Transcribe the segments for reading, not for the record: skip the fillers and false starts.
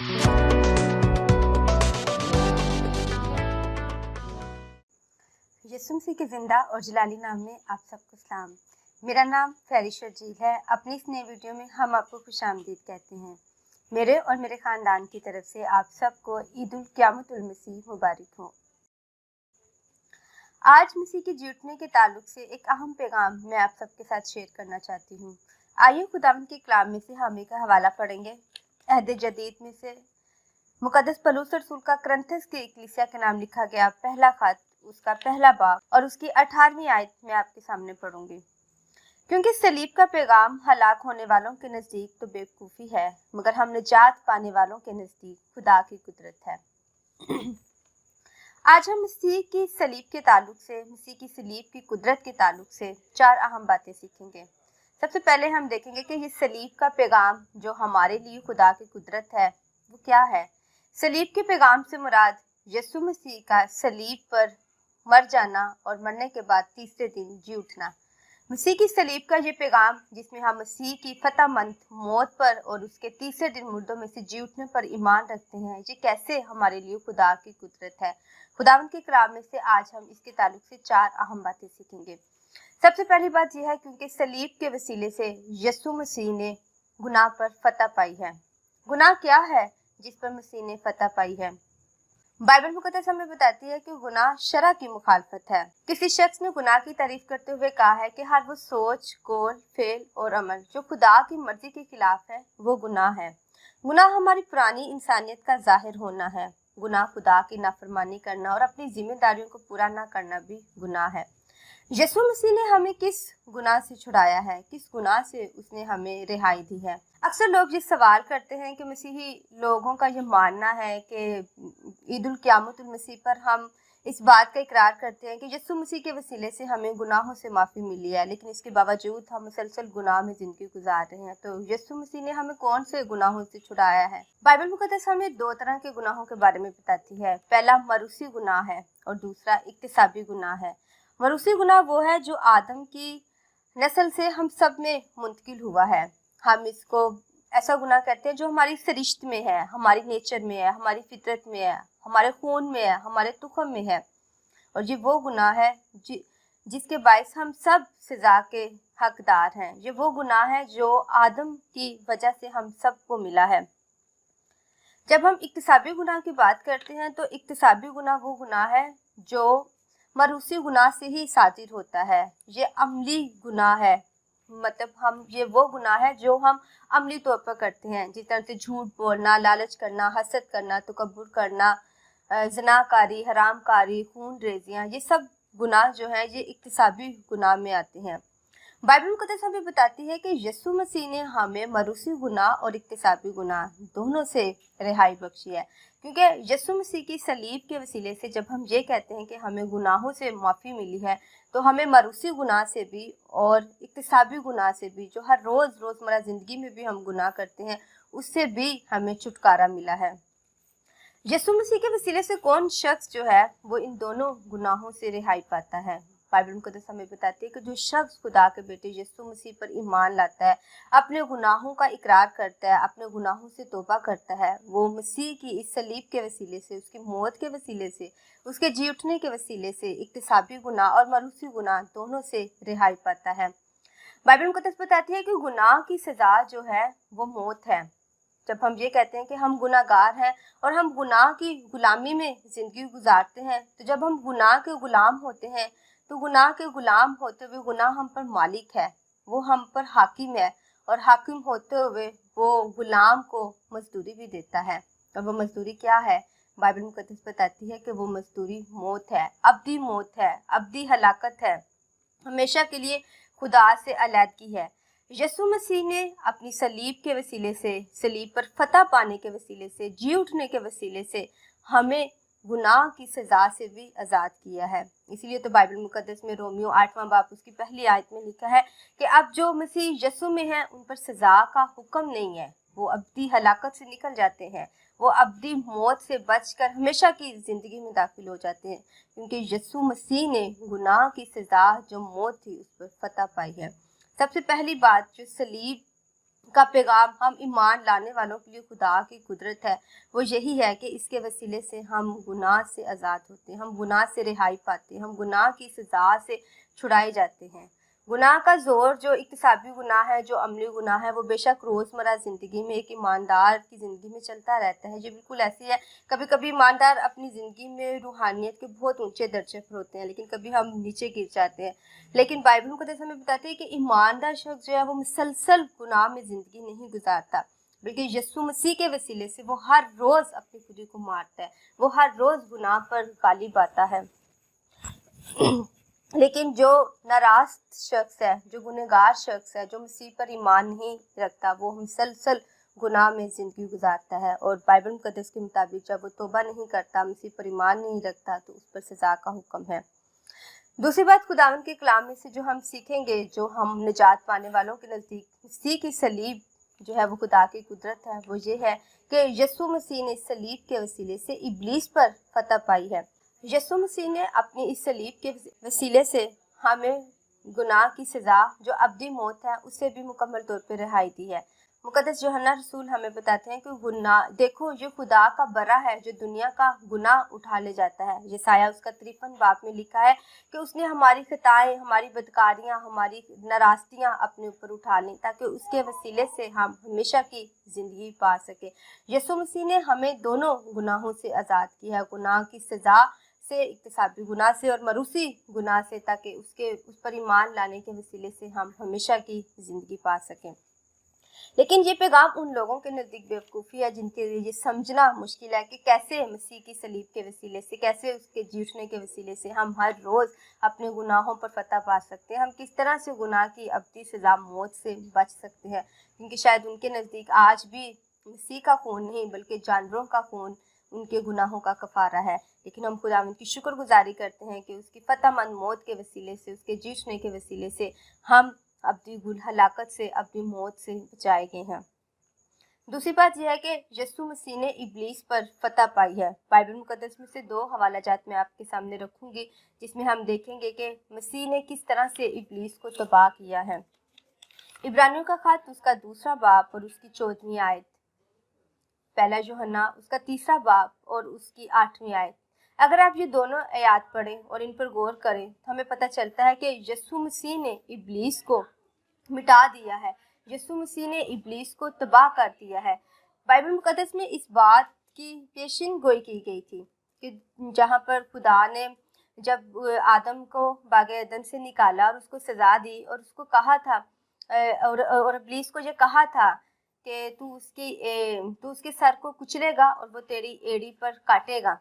यीशु मसीह के जिंदा और जलाली नाम में आप सबको सलाम। मेरा नाम फैरिश रजील है। अपनी इस नई वीडियो में हम आपको खुशामदीद कहते हैं। मेरे और मेरे ख़ानदान की तरफ से आप सबको ईद उल क़यामतुल मसीह मुबारक हो। आज मसीह के जी उठने के ताल्लुक से एक अहम पैगाम मैं आप सबके साथ शेयर करना चाहती हूँ। आइए खुदावंद के कलाम में से हम एक हवाला पढ़ेंगे। अहद जदीद में से मुकद्दस पौलुस रसूल का करंथस के कलीसिया के नाम लिखा गया पहला खत, उसका पहला बाब और उसकी 18वीं आयत में आपके सामने पढ़ूंगी। क्योंकि सलीब का पैगाम हलाक होने वालों के नज़दीक तो बेवकूफ़ी है, मगर हम निजात पाने वालों के नज़दीक खुदा की कुदरत है। आज हम मसीह की सलीब के ताल्लुक से, मसीह की सलीब की कुदरत के ताल्लुक से 4 अहम बातें सीखेंगे। सबसे पहले हम देखेंगे कि ये सलीब का पैगाम जो हमारे लिए खुदा की कुदरत है वो क्या है। सलीब के पैगाम से मुराद यीशु मसीह का सलीब पर मर जाना और मरने के बाद तीसरे दिन जी उठना। मसीह की सलीब का ये पैगाम जिसमें हम मसीह की फतहमंद मौत पर और उसके तीसरे दिन मुर्दों में से जी उठने पर ईमान रखते हैं, ये कैसे हमारे लिए खुदा की कुदरत है। खुदावंद के कलाम में से आज हम इसके ताल्लुक से 4 अहम बातें सीखेंगे। सबसे पहली बात यह है क्योंकि सलीब के वसीले से यीशु मसीह ने गुनाह पर फतह पाई है। गुनाह क्या है जिस पर मसीह ने फतह पाई है? बाइबल मुकद्दस हमें बताती है कि गुनाह शरअ की मुखालफत है। किसी शख्स ने गुनाह की तारीफ करते हुए कहा है कि हर वो सोच, कौल, फेल और अमल जो खुदा की मर्जी के खिलाफ है वो गुनाह है। गुनाह हमारी पुरानी इंसानियत का जाहिर होना है। गुनाह खुदा की नाफरमानी करना और अपनी जिम्मेदारियों को पूरा ना करना भी गुनाह है। यीशु मसीह ने हमें किस गुनाह से छुड़ाया है? किस गुनाह से उसने हमें रिहाई दी है? अक्सर लोग ये सवाल करते हैं कि मसीही लोगों का ये मानना है कि ईद उल क़यामतुल मसीह पर हम इस बात का इकरार करते हैं कि यीशु मसीह के वसीले से हमें गुनाहों से माफ़ी मिली है, लेकिन इसके बावजूद हम मुसलसल गुनाह में ज़िंदगी गुजार रहे हैं। तो यीशु मसीह ने हमें कौन से गुनाहों से छुड़ाया है? बाइबल मुकद्दस हमें 2 तरह के गुनाहों के बारे में बताती है। पहला मरूसी गुनाह है और दूसरा इक्तिसाबी गुनाह है। मरूसी गुनाह वो है जो आदम की नस्ल से हम सब में मुंतकिल हुआ है। हम इसको ऐसा गुनाह कहते हैं जो हमारी सरिश्त में है, हमारी नेचर में है, हमारी फितरत में है, हमारे खून में है, हमारे तुखम में है। और ये वो गुनाह है जिसके बायस हम सब सज़ा के हकदार हैं। ये वो गुनाह है जो आदम की वजह से हम सबको मिला है। जब हम इक्तिसाबी गुनाह की बात करते हैं तो इक्तिसाबी गुनाह वो गुनाह है जो मरूसी गुनाह से ही सादिर होता है। ये अमली गुनाह है, मतलब ये वो गुनाह है जो हम अमली तौर पर करते हैं, जिस तरह से झूठ बोलना, लालच करना, हसद करना, तकब्बुर करना, ज़नाकारी, हरामकारी, खून रेजियाँ, ये सब गुनाह जो है ये इक्तिसाबी गुनाह में आते हैं। बाइबल मुकद्दस हमें बताती है कि यीशु मसीह ने हमें मरूसी गुनाह और इक्तिसाबी गुनाह दोनों से रिहाई बख्शी है। क्योंकि यीशु मसीह की सलीब के वसीले से जब हम ये कहते हैं कि हमें गुनाहों से माफ़ी मिली है, तो हमें मरूसी गुनाह से भी और इक्तिसाबी गुनाह से भी, जो हर रोज़मर्रा ज़िंदगी में भी हम गुनाह करते हैं, उससे भी हमें छुटकारा मिला है। यीशु मसीह के वसीले से कौन शख्स जो है वो इन दोनों गुनाहों से रिहाई पाता है? बाइबल मुकद्दस हमें बताती है कि जो शख्स खुदा के बेटे यीशु मसीह पर ईमान लाता है, अपने गुनाहों का इकरार करता है, अपने गुनाहों से तौबा करता है, वो मसीह की इस सलीब के वसीले से, उसकी मौत के वसीले से, उसके जी उठने के वसीले से इक्तिसाबी गुनाह और मरूसी गुनाह दोनों से रिहाई पाता है। बाइबल मुकद्दस बताती है कि गुनाह की सज़ा जो है वो मौत है। जब हम ये कहते हैं कि हम गुनाहगार हैं और हम गुनाह की गुलामी में ज़िंदगी गुजारते हैं, तो जब हम गुनाह के गुलाम होते हैं तो गुनाह के गुलाम होते हुए गुनाह हम पर मालिक है, वो हम पर हाकिम है, और हाकिम होते हुए वो गुलाम को मजदूरी भी देता है। और वो मजदूरी क्या है? बाइबल मुकद्दस बताती है कि वो मजदूरी मौत है, अब्दी मौत है, अब्दी हलाकत है, हमेशा के लिए खुदा से अलहदगी है। यीशु मसीह ने अपनी सलीब के वसीले से, सलीब पर फतह पाने के वसीले से, जी उठने के वसीले से हमें गुनाह की सज़ा से भी आज़ाद किया है। इसीलिए तो बाइबल मुकद्दस में रोमियो 8वां बाब उसकी पहली आयत में लिखा है कि अब जो मसीह यीशु में है उन पर सज़ा का हुक्म नहीं है, वो अब्दी हलाकत से निकल जाते हैं, वो अब्दी मौत से बचकर हमेशा की ज़िंदगी में दाखिल हो जाते हैं, क्योंकि यीशु मसीह ने गुनाह की सज़ा जो मौत थी उस पर फतह पाई है। सबसे पहली बात जो सलीब का पैगाम हम ईमान लाने वालों के लिए खुदा की कुदरत है वो यही है कि इसके वसीले से हम गुनाह से आज़ाद होते हैं, हम गुनाह से रिहाई पाते हैं, हम गुनाह की सज़ा से छुड़ाए जाते हैं। गुनाह का ज़ोर जो इक्तिसाबी गुनाह है, जो अमली गुनाह है, वो बेशक रोज़मर्रा ज़िंदगी में एक ईमानदार की ज़िंदगी में चलता रहता है। ये बिल्कुल ऐसी है, कभी कभी ईमानदार अपनी ज़िंदगी में रूहानियत के बहुत ऊंचे दर्जे पर होते हैं, लेकिन कभी हम नीचे गिर जाते हैं। लेकिन बाइबल मुक़द्दस हमें बताते हैं कि ईमानदार शख्स जो है वो मुसलसल गुनाह में ज़िंदगी नहीं गुजारता, बल्कि यीशु मसीह के वसीले से वो हर रोज़ अपनी खुदी को मारता है, वो हर रोज़ गुनाह पर गालिब आता है। लेकिन जो नाराज़ शख्स है, जो गुनहगार शख्स है, जो मसीह पर ईमान नहीं रखता, वो मुसलसल गुनाह में ज़िंदगी गुजारता है। और बाइबल मुक़द्दस के मुताबिक जब वो तौबा नहीं करता, मसीह पर ईमान नहीं रखता, तो उस पर सज़ा का हुक्म है। दूसरी बात खुदावंद के कलाम में से जो हम सीखेंगे, जो हम निजात पाने वालों के नज़दीक मसीह की सलीब जो है वो खुदा की कुदरत है, वो ये है कि यीशु मसीह ने सलीब के वसीले से इब्लीस पर फतह पाई है। यीशु मसीह ने अपनी इस सलीब के वसीले से हमें गुनाह की सज़ा जो अब्दी मौत है उससे भी मुकम्मल तौर पर रिहाई दी है। मुक़द्दस यूहन्ना रसूल हमें बताते हैं कि गुनाह देखो ये खुदा का बरा है जो दुनिया का गुनाह उठा ले जाता है। यसाया उसका 53 बाब में लिखा है कि उसने हमारी खताएं, हमारी बदकारियां, हमारी नाराज़गियां अपने ऊपर उठा ली ताकि उसके वसीले से हम हमेशा की ज़िंदगी पा सके। यीशु मसीह ने हमें दोनों गुनाहों से आज़ाद किया है, गुनाह की सज़ा से, इक्तिसाबी गुनाह से और मरूसी गुनाह से, ताकि उस पर ईमान लाने के वसीले से हम हमेशा की ज़िंदगी पा सकें। लेकिन ये पैगाम उन लोगों के नज़दीक बेवकूफ़ी है जिनके लिए ये समझना मुश्किल है कि कैसे मसीह की सलीब के वसीले से, कैसे उसके जी उठने के वसीले से हम हर रोज़ अपने गुनाहों पर फतह पा सकते हैं, हम किस तरह से गुनाह की अब्दी सज़ा मौत से बच सकते हैं। क्योंकि शायद उनके नज़दीक आज भी मसीह का खून नहीं बल्कि जानवरों का खून उनके गुनाहों का कफ़ारा है। लेकिन हम खुदावंद की शुक्रगुजारी करते हैं कि उसकी फतहमंद मौत के वसीले से, उसके जी उठने के वसीले से हम अपनी हलाकत से, अपनी मौत से बचाए गए हैं। दूसरी बात यह है कि यीशु मसीह ने इब्लीस पर फतह पाई है। बाइबल मुक़द्दस में से 2 हवाला जात मैं आपके सामने रखूंगी जिसमें हम देखेंगे कि मसीह ने किस तरह से इब्लीस को तबाह किया है। इब्रानियों का ख़त उसका 2 बाब और उसकी 14वीं आयत, पहला यूहन्ना उसका 3 बाब और उसकी 8वीं आयत। अगर आप ये दोनों आयत पढ़ें और इन पर गौर करें तो हमें पता चलता है कि यीशु मसीह ने इब्लीस को मिटा दिया है, यीशु मसीह ने इब्लीस को तबाह कर दिया है। बाइबल मुक़द्दस में इस बात की पेशिन गोई की गई थी कि जहाँ पर खुदा ने जब आदम को बागे अदन से निकाला और उसको सज़ा दी और उसको कहा था और इब्लीस को ये कहा था कि तू उसके सर को कुचलेगा और वो तेरी एड़ी पर काटेगा।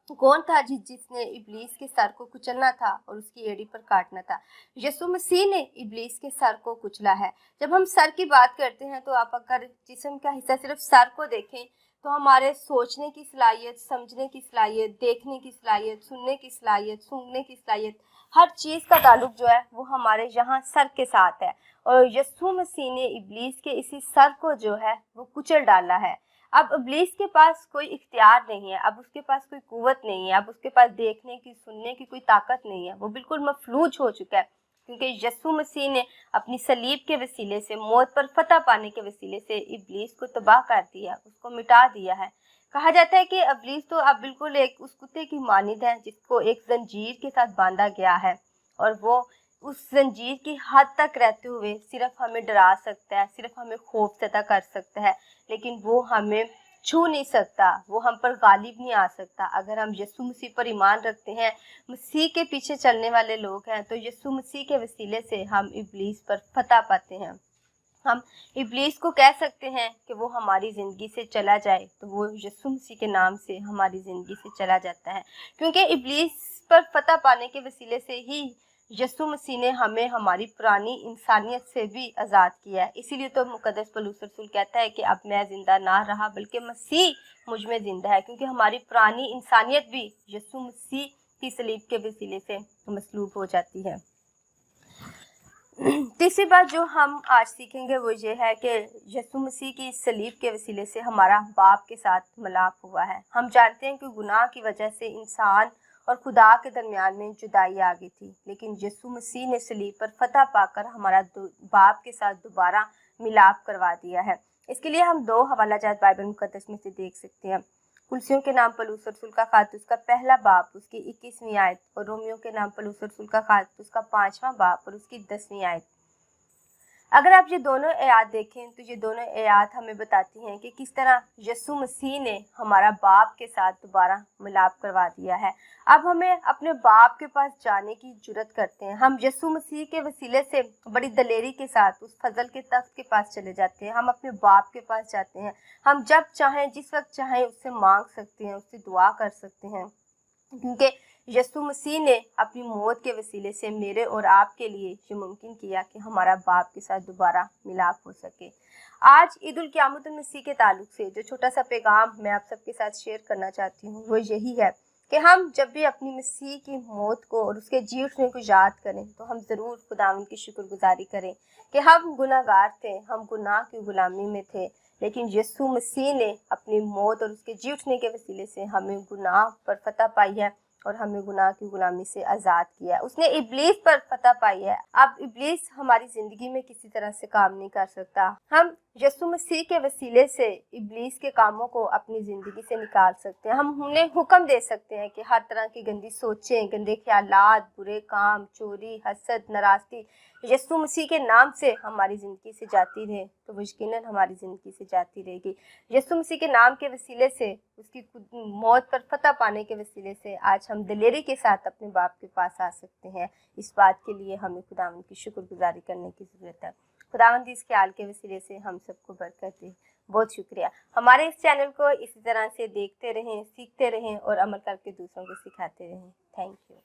कौन था जिसने इब्लीस के सर को कुचलना था और उसकी एड़ी पर काटना था? यीशु मसीह ने इब्लीस के सर को कुचला है। जब हम सर की बात करते हैं तो आप अगर जिस्म का हिस्सा सिर्फ सर को देखें तो हमारे सोचने की सलाहियत, समझने की सलाहियत, देखने की सलाहियत, सुनने की सलाहियत, सूंघने की सलाहियत, हर चीज़ का ताल्लुक जो है वो हमारे यहाँ सर के साथ है। और यीशु मसीह ने इब्लीस के इसी सर को जो है वो कुचल डाला है। अब इब्लीस के पास कोई इख्तियार नहीं है, अब उसके पास कोई कुव्वत नहीं है, अब उसके पास देखने की, सुनने की कोई ताकत नहीं है, वो बिल्कुल मफलूज हो चुका है। क्योंकि यीशु मसीह ने अपनी सलीब के वसीले से, मौत पर फतह पाने के वसीले से इब्लीस को तबाह कर दिया, उसको मिटा दिया है। कहा जाता है कि इब्लीस तो अब बिल्कुल एक उस कुत्ते की मानिंद है जिसको एक जंजीर के साथ बांधा गया है और वो उस जंजीर की हद तक रहते हुए सिर्फ हमें डरा सकता है, सिर्फ हमें खौफजदा कर सकता है, लेकिन वो हमें छू नहीं सकता, वो हम पर गालिब नहीं आ सकता। अगर हम यीशु मसीह पर ईमान रखते हैं, मसीह के पीछे चलने वाले लोग हैं, तो यीशु मसीह के वसीले से हम इब्लीस पर फतह पाते हैं। हम इब्लीस को कह सकते हैं कि वो हमारी ज़िंदगी से चला जाए, तो वो यीशु मसीह के नाम से हमारी ज़िंदगी से चला जाता है। क्योंकि इब्लीस पर फतह पाने के वसीले से ही यीशु मसीह ने हमें हमारी पुरानी इंसानियत से भी आज़ाद किया है। इसीलिए तो मुक़द्दस पौलुस रसूल कहता है कि अब मैं ज़िंदा ना रहा बल्कि मसीह मुझ में ज़िंदा है, क्योंकि हमारी पुरानी इंसानियत भी यीशु मसीह की सलीब के वसीले से मसलूब हो जाती है। तीसरी बात जो हम आज सीखेंगे वो ये है कि यीशु मसीह की सलीब के वसीले से हमारा बाप के साथ मिलाप हुआ है। हम जानते हैं कि गुनाह की वजह से इंसान और खुदा के दरमियान में जुदाई आ गई थी, लेकिन यीशु मसीह ने सलीब पर फतह पाकर हमारा बाप के साथ दोबारा मिलाप करवा दिया है। इसके लिए हम 2 हवाला जात बाइबल मुकद्दस में से देख सकते हैं। कुलसियों के नाम पलूस रसूल का ख़त उसका पहला बाब उसकी 21वीं आयत और रोमियो के नाम पलूस रसूल का ख़त उसका 5वां बाब और उसकी 10वीं आयत। अगर आप ये दोनों आयत देखें तो ये दोनों आयत हमें बताती हैं कि किस तरह यीशु मसीह ने हमारा बाप के साथ दोबारा मिलाप करवा दिया है। अब हमें अपने बाप के पास जाने की जुर्रत करते हैं। हम यीशु मसीह के वसीले से बड़ी दलेरी के साथ उस फजल के तख्त के पास चले जाते हैं। हम अपने बाप के पास जाते हैं। हम जब चाहें जिस वक्त चाहें उससे मांग सकते हैं, उससे दुआ कर सकते हैं, क्योंकि यीशु मसीह ने अपनी मौत के वसीले से मेरे और आपके लिए ये मुमकिन किया कि हमारा बाप के साथ दोबारा मिलाप हो सके। आज ईद उल क़यामत मसीह के ताल्लुक से जो छोटा सा पैगाम मैं आप सबके साथ शेयर करना चाहती हूँ वो यही है कि हम जब भी अपनी मसीह की मौत को और उसके जी उठने को याद करें तो हम ज़रूर खुदावंद की शुक्रगुजारी करें कि हम गुनाहगार थे, हम गुनाह की गुलामी में थे, लेकिन यीशु मसीह ने अपनी मौत और उसके जी उठने के वसीले से हमें गुनाह पर फतह पाई है और हमें गुनाह की गुलामी से आज़ाद किया है। उसने इब्लीस पर फतह पाई है। अब इब्लीस हमारी ज़िंदगी में किसी तरह से काम नहीं कर सकता। हम यीशु मसीह के वसीले से इब्लीस के कामों को अपनी ज़िंदगी से निकाल सकते हैं। हम उन्हें हुक्म दे सकते हैं कि हर तरह की गंदी सोचें, गंदे ख्यालात, बुरे काम, चोरी, हसद, नाराज़गी यीशु मसीह के नाम से हमारी ज़िंदगी से जाती रहे तो वो यकीनन हमारी ज़िंदगी से जाती रहेगी। यीशु मसीह के नाम के वसीले से, उसकी मौत पर फतह पाने के वसीले से आज हम दिलेरी के साथ अपने बाप के पास आ सकते हैं। इस बात के लिए हमें खुदावंद की शुक्रगुजारी करने की ज़रूरत है। खुदावंद इस ख्याल के वसीले से हम सबको बरकत दे। बहुत शुक्रिया। हमारे इस चैनल को इसी तरह से देखते रहें, सीखते रहें और अमल करके दूसरों को सिखाते रहें। Thank you.